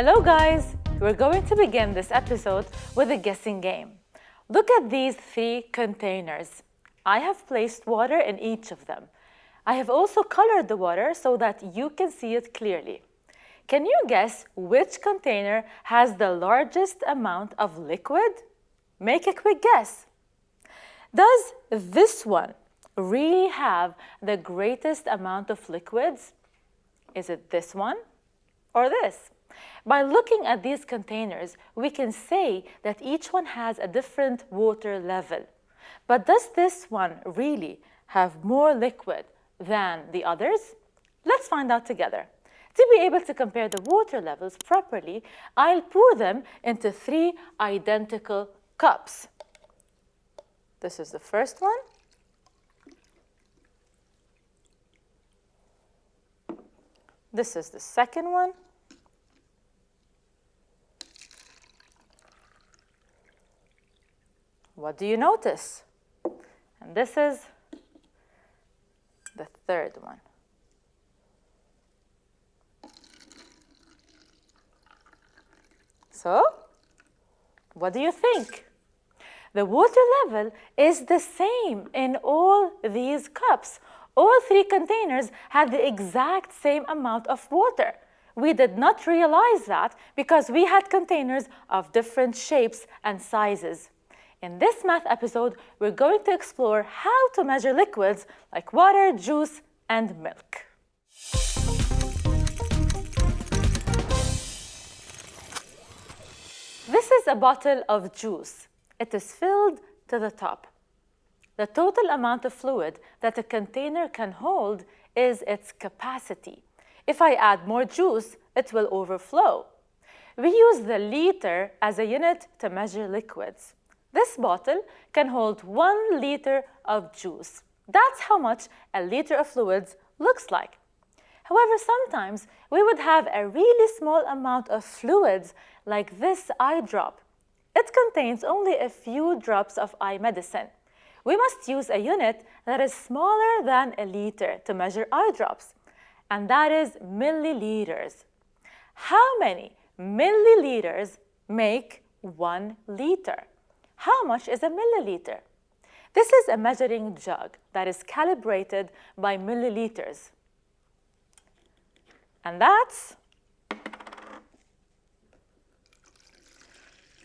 Hello guys! We're going to begin this episode with a guessing game. Look at these 3 containers. I have placed water in each of them. I have also colored the water so that you can see it clearly. Can you guess which container has the largest amount of liquid? Make a quick guess. Does this one really have the greatest amount of liquids? Is it this one or this? By looking at these containers, we can say that each one has a different water level. But does this one really have more liquid than the others? Let's find out together. To be able to compare the water levels properly, I'll pour them into 3 identical cups. This is the first one. This is the second one. What do you notice? And this is the third one. So, what do you think? The water level is the same in all these cups. All 3 containers had the exact same amount of water. We did not realize that because we had containers of different shapes and sizes. In this math episode, we're going to explore how to measure liquids like water, juice, and milk. This is a bottle of juice. It is filled to the top. The total amount of fluid that a container can hold is its capacity. If I add more juice, it will overflow. We use the liter as a unit to measure liquids. This bottle can hold 1 liter of juice. That's how much a liter of fluids looks like. However, sometimes we would have a really small amount of fluids like this eye drop. It contains only a few drops of eye medicine. We must use a unit that is smaller than a liter to measure eye drops, and that is milliliters. How many milliliters make 1 liter? How much is a milliliter? This is a measuring jug that is calibrated by milliliters. And that's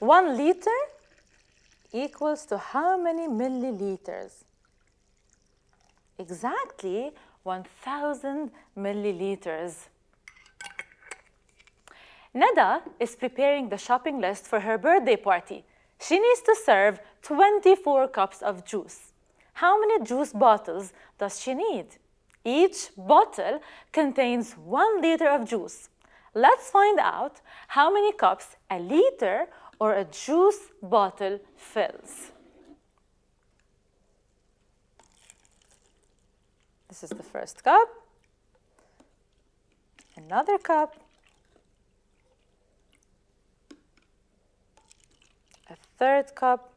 1 liter equals to how many milliliters? Exactly 1,000 milliliters. Neda is preparing the shopping list for her birthday party. She needs to serve 24 cups of juice. How many juice bottles does she need? Each bottle contains 1 liter of juice. Let's find out how many cups a liter or a juice bottle fills. This is the first cup. Another cup. A third cup.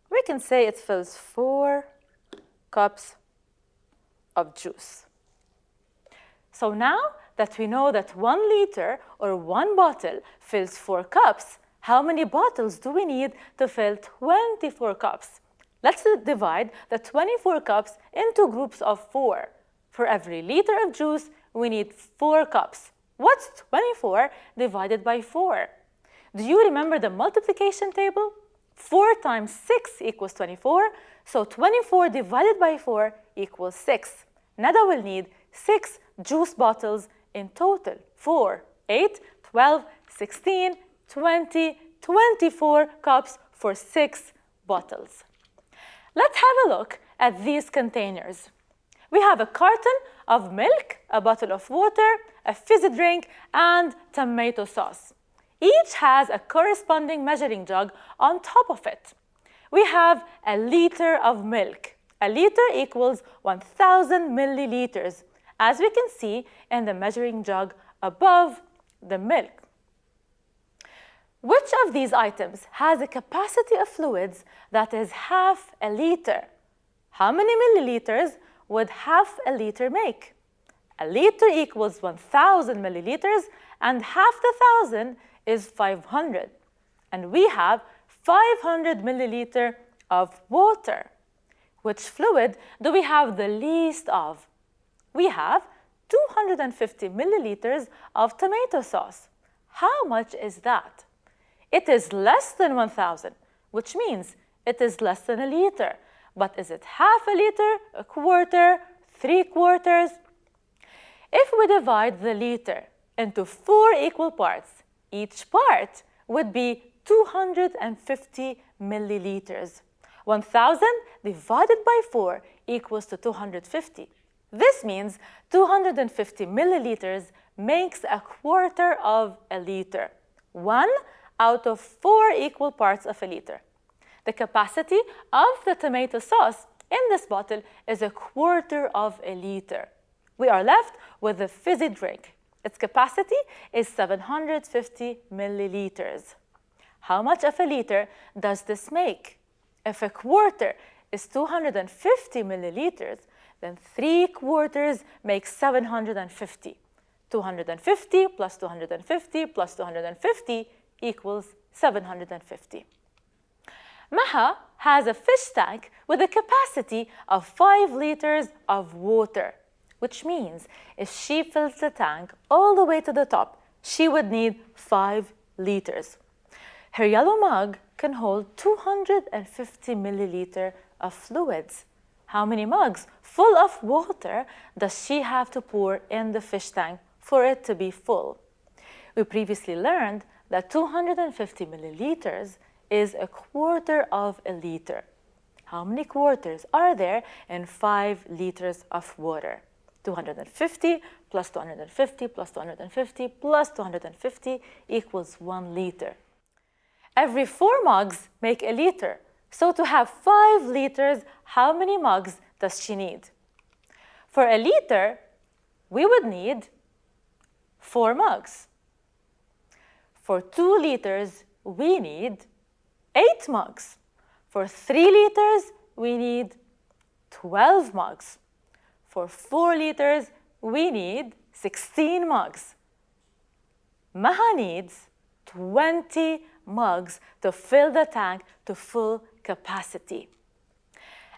We can say it fills 4 cups of juice. So now that we know that 1 liter or 1 bottle fills 4 cups, how many bottles do we need to fill 24 cups? Let's divide the 24 cups into groups of 4. For every liter of juice, we need 4 cups. What's 24 divided by 4? Do you remember the multiplication table? 4 times 6 equals 24, so 24 divided by 4 equals 6. Neda will need 6 juice bottles in total. 4, 8, 12, 16, 20, 24 cups for 6 bottles. Let's have a look at these containers. We have a carton of milk, a bottle of water, a fizzy drink, and tomato sauce. Each has a corresponding measuring jug on top of it. We have a liter of milk. A liter equals 1,000 milliliters, as we can see in the measuring jug above the milk. Which of these items has a capacity of fluids that is half a liter? How many milliliters would half a liter make? A liter equals 1,000 milliliters, and half the 1,000 is 500. And we have 500 milliliter of water. Which fluid do we have the least of? We have 250 milliliters of tomato sauce. How much is that? It is less than 1,000, which means it is less than a liter. But is it half a liter, a quarter, 3/4? If we divide the liter into 4 equal parts, each part would be 250 milliliters. 1,000 divided by 4 equals to 250. This means 250 milliliters makes a quarter of a liter, 1 out of 4 equal parts of a liter. The capacity of the tomato sauce in this bottle is a quarter of a liter. We are left with a fizzy drink. Its capacity is 750 milliliters. How much of a liter does this make? If a quarter is 250 milliliters, then 3/4 makes 750. 250 plus 250 plus 250 equals 750. Maha has a fish tank with a capacity of 5 liters of water, which means if she fills the tank all the way to the top, she would need 5 liters. Her yellow mug can hold 250 milliliter of fluids. How many mugs full of water does she have to pour in the fish tank for it to be full? We previously learned that 250 milliliters is a quarter of a liter. How many quarters are there in 5 liters of water? 250 plus 250 plus 250 plus 250 equals 1 liter. Every 4 mugs make a liter. So to have 5 liters, how many mugs does she need? For a liter, we would need 4 mugs. For 2 liters, we need 8 mugs. For 3 liters, we need 12 mugs. For 4 liters, we need 16 mugs. Maha needs 20 mugs to fill the tank to full capacity.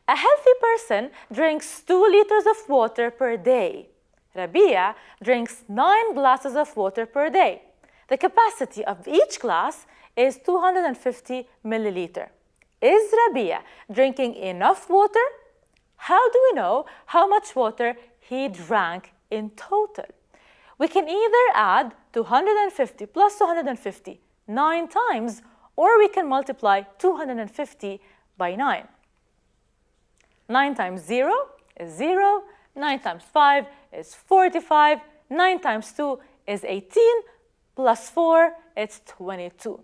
A healthy person drinks 2 liters of water per day. Rabia drinks 9 glasses of water per day. The capacity of each glass is 250 milliliter. Is Rabia drinking enough water? How do we know how much water he drank in total? We can either add 250 plus 250 9 times, or we can multiply 250 by 9. 9 times 0 is 0. 9 times 5 is 45. 9 times 2 is 18. Plus 4, it's 22.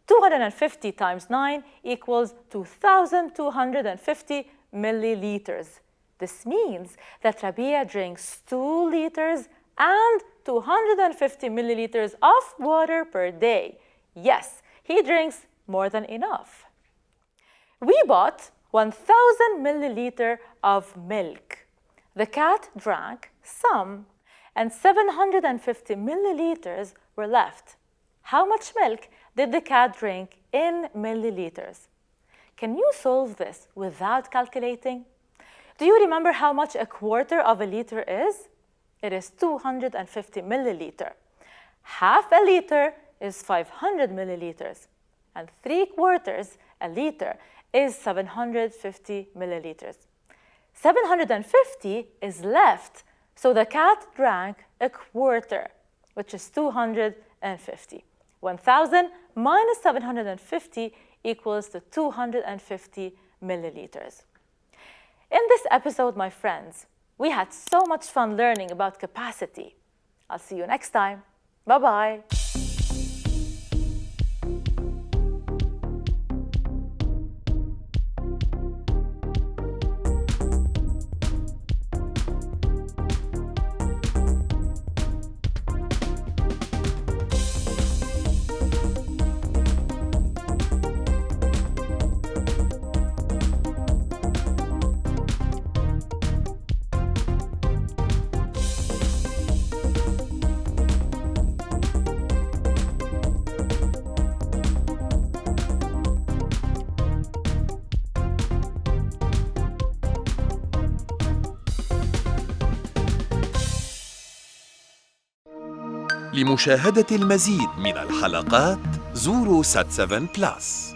250 times 9 equals 2,250 milliliters. This means that Rabia drinks 2 liters and 250 milliliters of water per day. Yes, he drinks more than enough. We bought 1,000 milliliter of milk. The cat drank some, and 750 milliliters were left. How much milk did the cat drink in milliliters? Can you solve this without calculating? Do you remember how much a quarter of a liter is? It is 250 milliliter. Half a liter is 500 milliliters, and 3/4 a liter is 750 milliliters. 750 is left, so the cat drank a quarter, which is 250. 1,000 minus 750 equals to 250 milliliters. In this episode, my friends, we had so much fun learning about capacity. I'll see you next time. Bye-bye. لمشاهدة المزيد من الحلقات زوروا سات 7 بلس.